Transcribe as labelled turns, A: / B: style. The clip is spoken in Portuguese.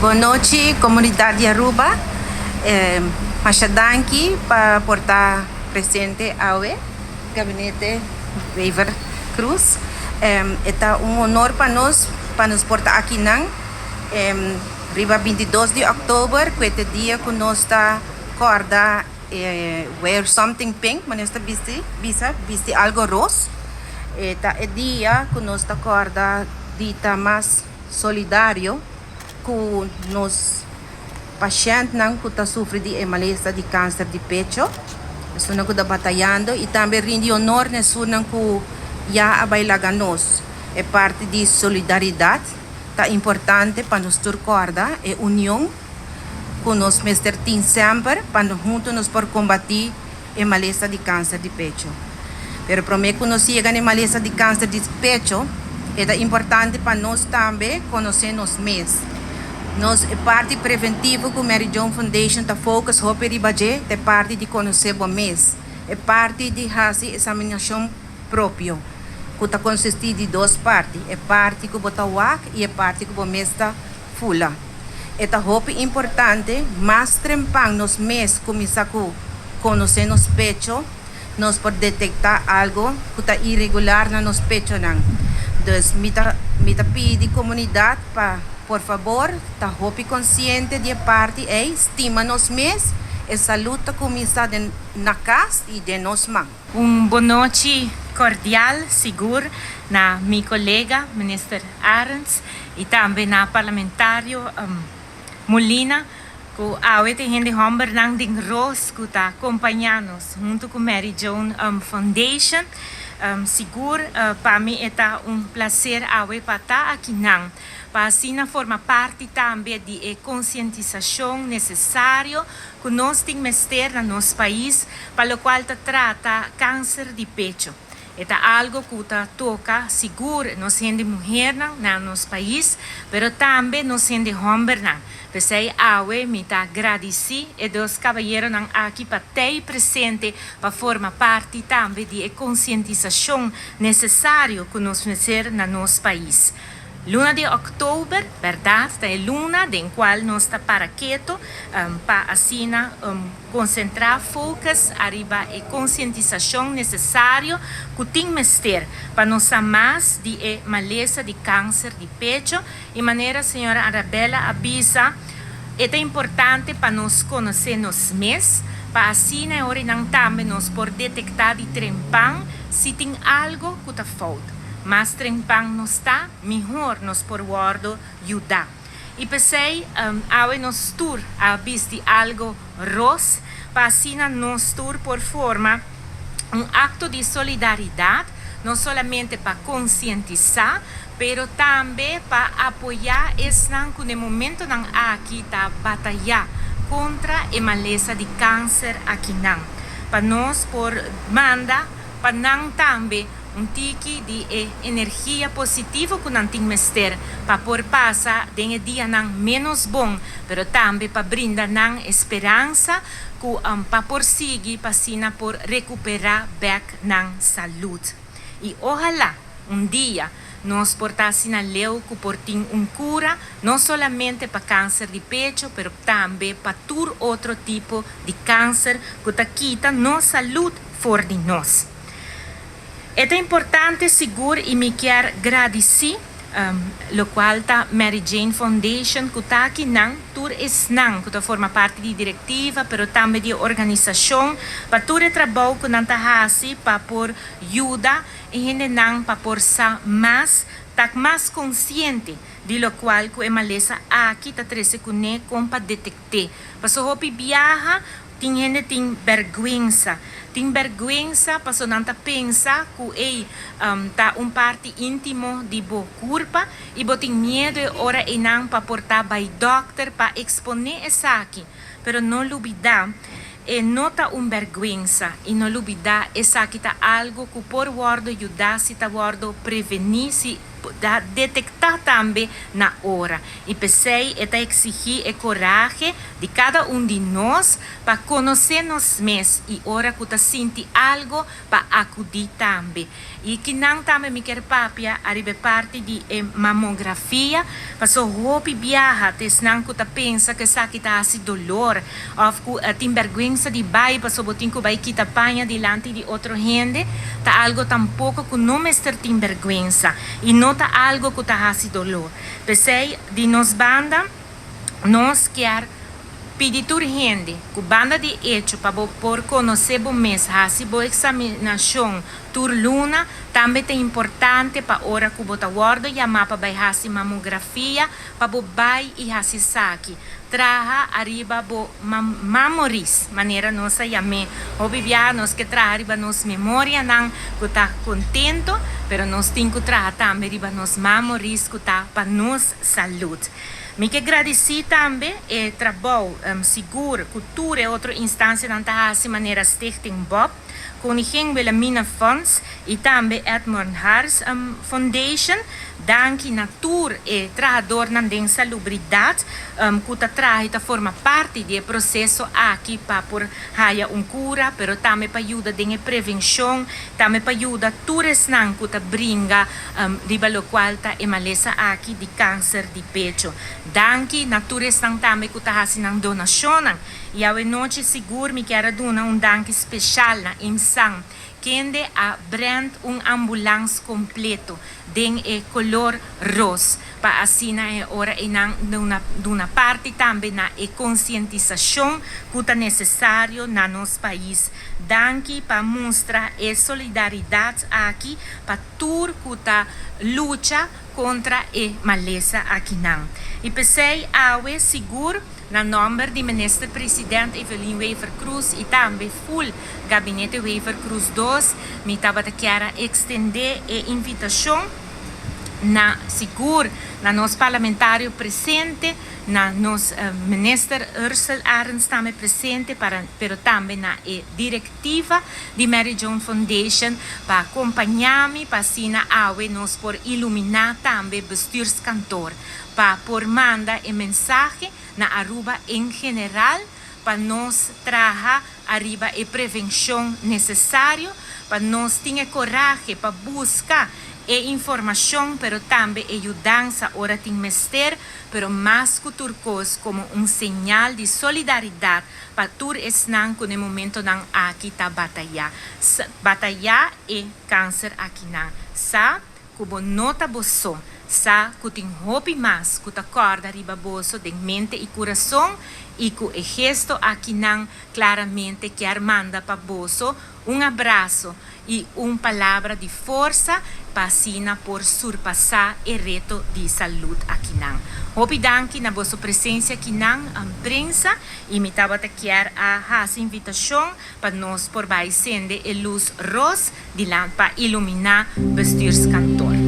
A: Boa noite, comunidade Aruba. Machadanki para portar presente ao gabinete Weaver Cruz. É honor para nós portar aqui não. Riba 22 de outubro, que é o dia que nós está corda wear something pink, mas está viste algo rosa. É dia que nós está corda dita mais solidário com nos pacientes que estão sofrendo de maleza de câncer de pecho. Isso não está batalhando e também rende honor nisso que já abailaga nós. É parte de solidariedade. Tá importante para nós recordar é união com nós mestre tem sempre para juntos nós por combater a maleza de câncer de pecho. Pero prometo que nós chega a maleza de câncer de pecho é importante para nós também conhecer nós mesmos. Nós é parte preventiva que o Mary John Foundation está focus hope ribaje é parte de conhecer o mês. É parte de fazer examinação própria. Que está consistir de duas partes. É parte que bota wak e é parte que o mês está fula. É hope importante, mas trempang nos mês começar a conhecer nos pecho, nós podemos detectar algo que está irregular na nos pecho não. Então, me pedi comunidade para, por favor, tá hope consciente de parte é estima nos mês e saluta começar na casa e de nos mãos.
B: Boa noite cordial, seguro, na minha colega, ministro Arens, e também na parlamentário Molina, que a tem gente homem nang ding Ros que está acompanhando junto com Mary John Foundation. Seguro, para mim é prazer para estar aqui nang. Para assim formar parte também de conscientização necessária que nós temos que ter no nosso país, para o qual trata câncer de pecho. É algo que toca seguro nós gente mulher no nosso país, mas também nós gente homem. Pensei, me agradeci e dos cavalheiros aqui para ter presente para formar parte também de conscientização necessária que nós fazer no nosso país. Luna de outubro, verdade, é luna em qual nós está para quieto, para assim concentrar focus arriba a conscientização necessária que temos ter para nós mais de maleza de câncer de pecho e maneira a senhora Arabella avisa é importante para nós conhecer nos mesmos para assim também nós por detectar de trempang se tem algo que está falta. Mas trempang não está, melhor nos por guardo ajudar. E pensei, ao nos tour a visto algo rosa, para assim nos tour por forma acto de solidariedade, não somente para conscientizar, pero também para apoiar esse que no momento não aqui está batalhar contra a maleza de câncer aqui não. Para nós por manda, para não também tiki de energia positiva que não temos ter para por passar de dia não menos bom, pero também para brindar não esperança que para por seguir para sina por recuperar back não saúde. E ojalá dia nós portasse na leu que por ter cura não somente para câncer de pecho, pero também para todo outro tipo de câncer que está quita nossa saúde fora de nós. É importante, seguro, e me quero agradecer, o qual está Mary Jane Foundation, que está aqui, tur esnang, que forma parte da diretiva, mas também de organização, para todo o trabalho que não está para por ajuda, e não para por sa mais, tá mais consciente de lo qual que é maleza aqui, está trece com para detectar. Para so hopi viaja, tem vergüenza. Tem vergüenza para não pensa que tá parte íntimo de boa culpa e tem medo ora e não para portar by doctor para exponer essa aqui. Pero não olvidar não tá vergüenza e não olvidar essa aqui tá algo que por guardo ajudar se tá guardo prevenir se detectar também na hora. E pensei, é exigir a coragem de cada de nós para conhecer nós mesmos e ora que sente algo para acudir também. E que não também me quer papia arriba parte de mamografia, para só roupa viaja, tes não que pensa que sa kita hasi dolor, ou que tem vergonha de bai, para só botin que vai kita panha diante de outro gente, tá algo tampouco que não mestre tem vergonha e não tá algo que tá hasi dolor. Pensei de nos banda, nós quer pedir urgente, que banda de hecho para por conhecer o mês, hasi boa examinação tur luna, também é importante para hora que bota guarda e amar para vai hasi mamografia, para bai e hasi saki. Traha arriba bo memories, maneira nossa yame. Obviamente nós que traha arriba nos memória não que tá contento, pero nós tem que traha também arriba nos memories que tá para nos saúde. Me que agradecer também é trabalho seguro, cultura e outra instância não tá assim maneira Stichting Bob, Koningin Wilhelmina Fonds e também Edmund Hars Foundation, danke natur e trabajador na salubridade, que trae forma parte do processo aqui para por haya cura, pero também para ajudar em prevenção, também para ajudar todos não que brinca riba lo qual ta emalesa aqui de câncer de pecho. Danke natures não também que tá hasinang donasyon, e a noite seguro me quero dar danke especial na insang kende a brand ambulance completo den color ros para assim é hora numa parte também na conscientização que é necessário na nosso país. Danke para mostrar a solidariedade aqui para tudo que luta contra a maleza aqui não. E pensei awe seguro na nome do ministro-presidente Evelyn Wever Cruz e também full gabinete Wever Cruz 2, me estava querendo estender a invitação na seguro na nosso parlamentário presente, na nosso ministro Ursula Arens também presente, pero também na diretiva de Mary Joan Foundation para acompanhar-me, para sina awe nos por iluminar também bestuurskantoor, para por mandar a mensagem na Aruba em geral, para nós trazer arriba a prevenção necessária, para nós ter coragem para buscar a informação, pero também ajudança ora tem mester, pero mais que turcos como sinal de solidariedade para tur esnan que no momento não aqui tá batalhar e câncer aqui não. Sa como nota bosso, sa que tem roupa mais que tá corda riba bosso de mente e coração e que o gesto aqui não claramente quer manda para bosso abraço e palavra de força para sina por surpassar o reto de saúde aqui não. Obrigado na vossa presença aqui na imprensa e me estava quer a invitação para nós por vai acender a luz rosa de lá para iluminar bestuurskantoor.